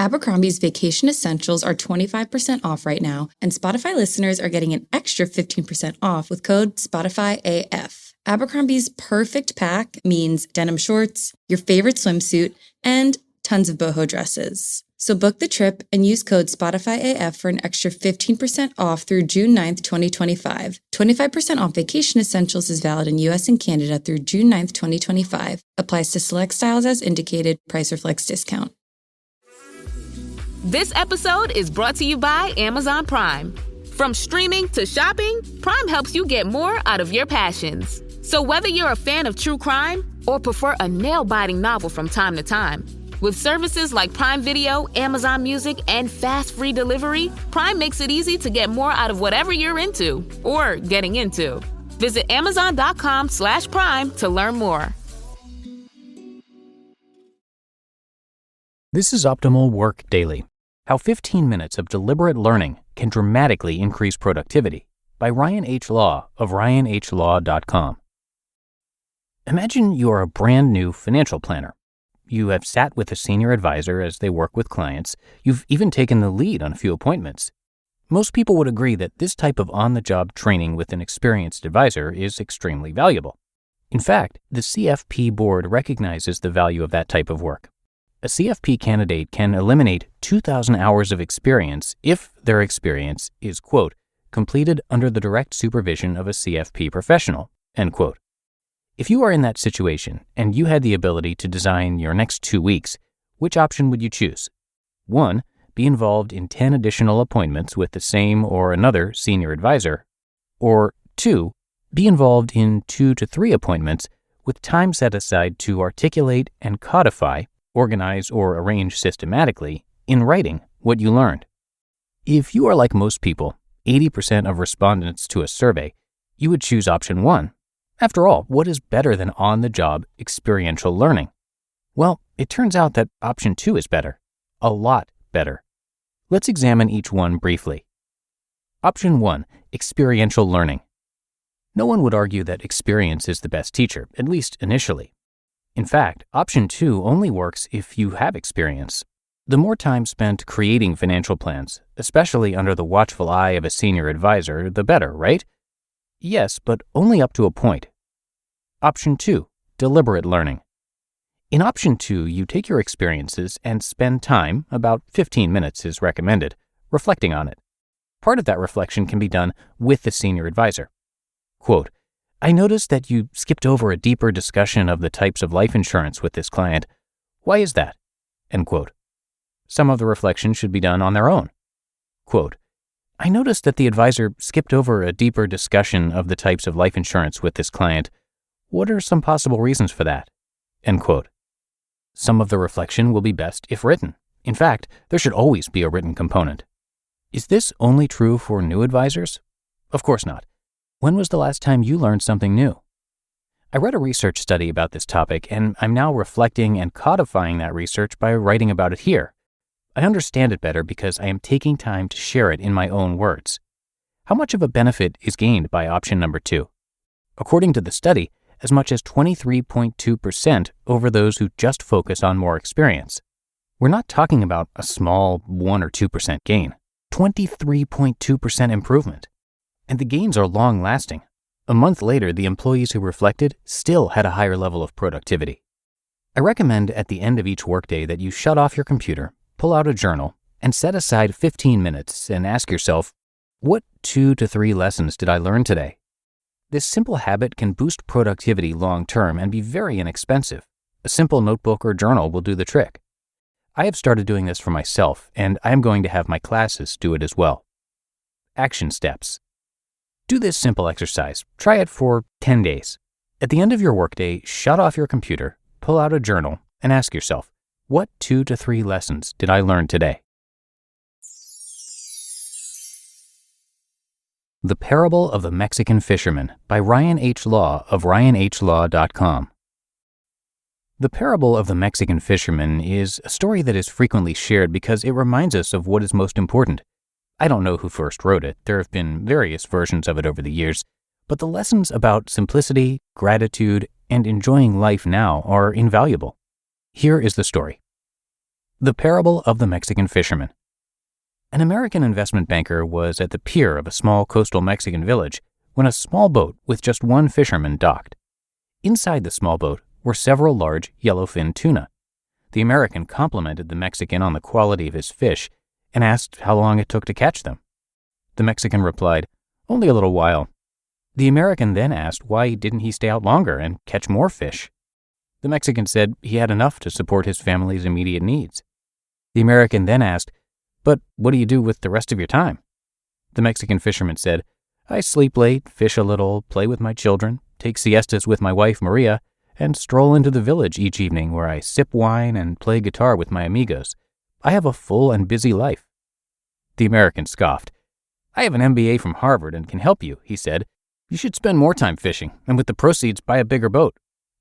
Abercrombie's Vacation Essentials are 25% off right now, and Spotify listeners are getting an extra 15% off with code SpotifyAF. Abercrombie's perfect pack means denim shorts, your favorite swimsuit, and tons of boho dresses. So book the trip and use code SpotifyAF for an extra 15% off through June 9th, 2025. 25% off Vacation Essentials is valid in US and Canada through June 9th, 2025. Applies to select styles as indicated. Price reflects discount. This episode is brought to you by Amazon Prime. From streaming to shopping, Prime helps you get more out of your passions. So whether you're a fan of true crime or prefer a nail-biting novel from time to time, with services like Prime Video, Amazon Music, and fast free delivery, Prime makes it easy to get more out of whatever you're into or getting into. Visit Amazon.com/Prime to learn more. This is Optimal Work Daily. How 15 minutes of deliberate learning can dramatically increase productivity by Ryan H. Law of ryanhlaw.com. Imagine you are a brand new financial planner. You have sat with a senior advisor as they work with clients. You've even taken the lead on a few appointments. Most people would agree that this type of on-the-job training with an experienced advisor is extremely valuable. In fact, the CFP board recognizes the value of that type of work. A CFP candidate can eliminate 2,000 hours of experience if their experience is, quote, completed under the direct supervision of a CFP professional, end quote. If you are in that situation and you had the ability to design your next 2 weeks, which option would you choose? 1, be involved in 10 additional appointments with the same or another senior advisor, or 2, be involved in 2 to 3 appointments with time set aside to articulate and codify, organize, or arrange systematically in writing what you learned. If you are like most people, 80% of respondents to a survey, you would choose option 1. After all, what is better than on-the-job experiential learning? Well, it turns out that option 2 is better. A lot better. Let's examine each one briefly. Option 1, experiential learning. No one would argue that experience is the best teacher, at least initially. In fact, option 2 only works if you have experience. The more time spent creating financial plans, especially under the watchful eye of a senior advisor, the better, right? Yes, but only up to a point. Option 2, deliberate learning. In option 2, you take your experiences and spend time, about 15 minutes is recommended, reflecting on it. Part of that reflection can be done with the senior advisor. Quote, I noticed that you skipped over a deeper discussion of the types of life insurance with this client. Why is that? End quote. Some of the reflection should be done on their own. Quote, I noticed that the advisor skipped over a deeper discussion of the types of life insurance with this client. What are some possible reasons for that? End quote. Some of the reflection will be best if written. In fact, there should always be a written component. Is this only true for new advisors? Of course not. When was the last time you learned something new? I read a research study about this topic, and I'm now reflecting and codifying that research by writing about it here. I understand it better because I am taking time to share it in my own words. How much of a benefit is gained by option number 2? According to the study, as much as 23.2% over those who just focus on more experience. We're not talking about a small 1 or 2% gain, 23.2% improvement. And the gains are long-lasting. A month later, the employees who reflected still had a higher level of productivity. I recommend at the end of each workday that you shut off your computer, pull out a journal, and set aside 15 minutes and ask yourself, what 2 to 3 lessons did I learn today? This simple habit can boost productivity long-term and be very inexpensive. A simple notebook or journal will do the trick. I have started doing this for myself, and I am going to have my classes do it as well. Action steps. Do this simple exercise. Try it for 10 days. At the end of your workday, shut off your computer, pull out a journal, and ask yourself, what 2 to 3 lessons did I learn today? The Parable of the Mexican Fisherman by Ryan H. Law of ryanhlaw.com. The Parable of the Mexican Fisherman is a story that is frequently shared because it reminds us of what is most important. I don't know who first wrote it. There have been various versions of it over the years, but the lessons about simplicity, gratitude, and enjoying life now are invaluable. Here is the story. The Parable of the Mexican Fisherman. An American investment banker was at the pier of a small coastal Mexican village when a small boat with just one fisherman docked. Inside the small boat were several large yellowfin tuna. The American complimented the Mexican on the quality of his fish and asked how long it took to catch them. The Mexican replied, "Only a little while." The American then asked why didn't he stay out longer and catch more fish. The Mexican said he had enough to support his family's immediate needs. The American then asked, "But what do you do with the rest of your time?" The Mexican fisherman said, "I sleep late, fish a little, play with my children, take siestas with my wife Maria, and stroll into the village each evening where I sip wine and play guitar with my amigos. I have a full and busy life." The American scoffed. "I have an MBA from Harvard and can help you," he said. "You should spend more time fishing, and with the proceeds buy a bigger boat.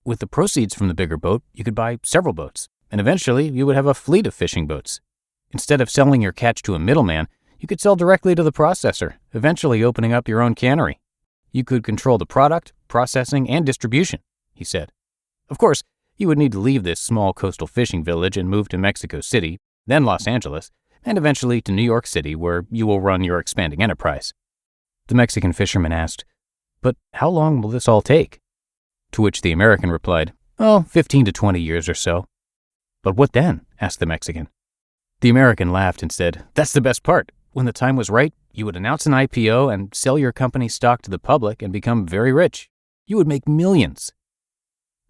With the proceeds from the bigger boat, you could buy several boats, and eventually you would have a fleet of fishing boats. Instead of selling your catch to a middleman, you could sell directly to the processor, eventually opening up your own cannery. You could control the product, processing, and distribution," he said. "Of course, you would need to leave this small coastal fishing village and move to Mexico City, then Los Angeles, and eventually to New York City, where you will run your expanding enterprise." The Mexican fisherman asked, "But how long will this all take?" To which the American replied, 15 to 20 years or so." "But what then?" asked the Mexican. The American laughed and said, "That's the best part. When the time was right, you would announce an IPO and sell your company's stock to the public and become very rich. You would make millions."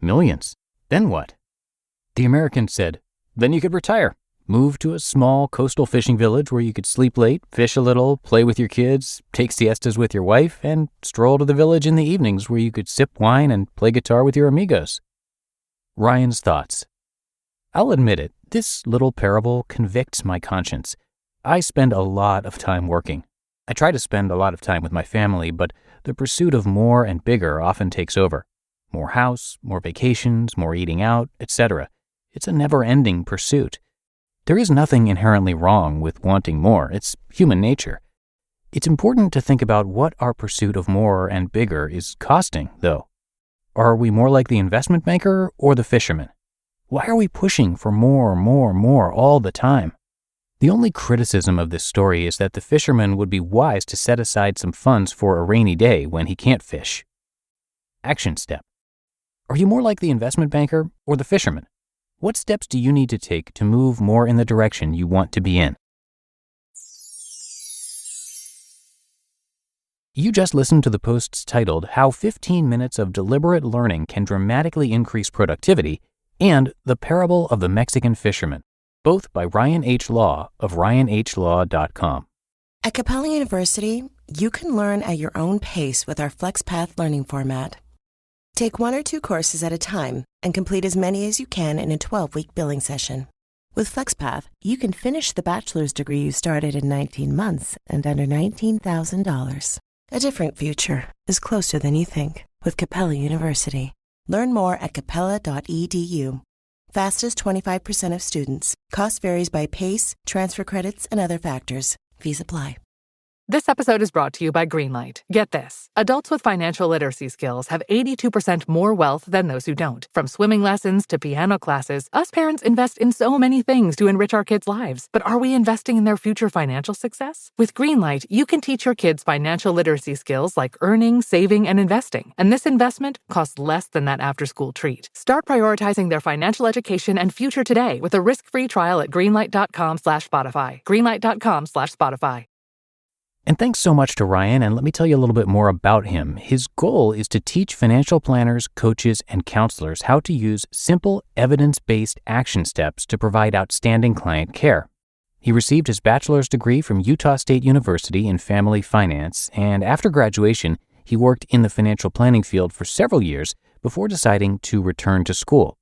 "Millions? Then what?" The American said, "Then you could retire. Move to a small coastal fishing village where you could sleep late, fish a little, play with your kids, take siestas with your wife, and stroll to the village in the evenings where you could sip wine and play guitar with your amigos." Ryan's thoughts. I'll admit it, this little parable convicts my conscience. I spend a lot of time working. I try to spend a lot of time with my family, but the pursuit of more and bigger often takes over. More house, more vacations, more eating out, etc. It's a never-ending pursuit. There is nothing inherently wrong with wanting more. It's human nature. It's important to think about what our pursuit of more and bigger is costing, though. Are we more like the investment banker or the fisherman? Why are we pushing for more all the time? The only criticism of this story is that the fisherman would be wise to set aside some funds for a rainy day when he can't fish. Action step. Are you more like the investment banker or the fisherman? What steps do you need to take to move more in the direction you want to be in? You just listened to the posts titled How 15 Minutes of Deliberate Learning Can Dramatically Increase Productivity and The Parable of the Mexican Fisherman, both by Ryan H. Law of ryanhlaw.com. At Capella University, you can learn at your own pace with our FlexPath learning format. Take 1 or 2 courses at a time and complete as many as you can in a 12-week billing session. With FlexPath, you can finish the bachelor's degree you started in 19 months and under $19,000. A different future is closer than you think with Capella University. Learn more at capella.edu. Fastest 25% of students. Cost varies by PACE, transfer credits, and other factors. Fees apply. This episode is brought to you by Greenlight. Get this. Adults with financial literacy skills have 82% more wealth than those who don't. From swimming lessons to piano classes, us parents invest in so many things to enrich our kids' lives. But are we investing in their future financial success? With Greenlight, you can teach your kids financial literacy skills like earning, saving, and investing. And this investment costs less than that after-school treat. Start prioritizing their financial education and future today with a risk-free trial at greenlight.com/Spotify. Greenlight.com/Spotify. And thanks so much to Ryan, and let me tell you a little bit more about him. His goal is to teach financial planners, coaches, and counselors how to use simple, evidence-based action steps to provide outstanding client care. He received his bachelor's degree from Utah State University in family finance, and after graduation, he worked in the financial planning field for several years before deciding to return to school.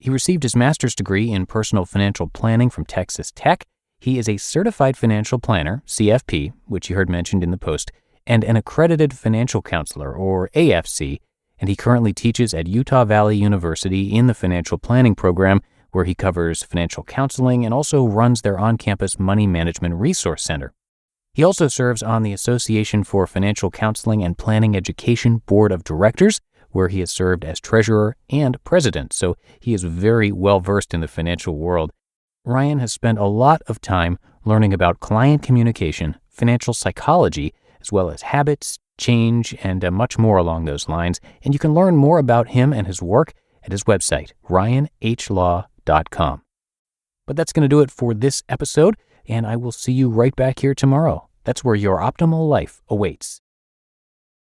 He received his master's degree in personal financial planning from Texas Tech. He is a certified financial planner, CFP, which you heard mentioned in the post, and an accredited financial counselor, or AFC, and he currently teaches at Utah Valley University in the financial planning program, where he covers financial counseling and also runs their on-campus money management resource center. He also serves on the Association for Financial Counseling and Planning Education Board of Directors, where he has served as treasurer and president, so he is very well-versed in the financial world. Ryan has spent a lot of time learning about client communication, financial psychology, as well as habits, change, and much more along those lines. And you can learn more about him and his work at his website, ryanhlaw.com. But that's going to do it for this episode, and I will see you right back here tomorrow. That's where your optimal life awaits.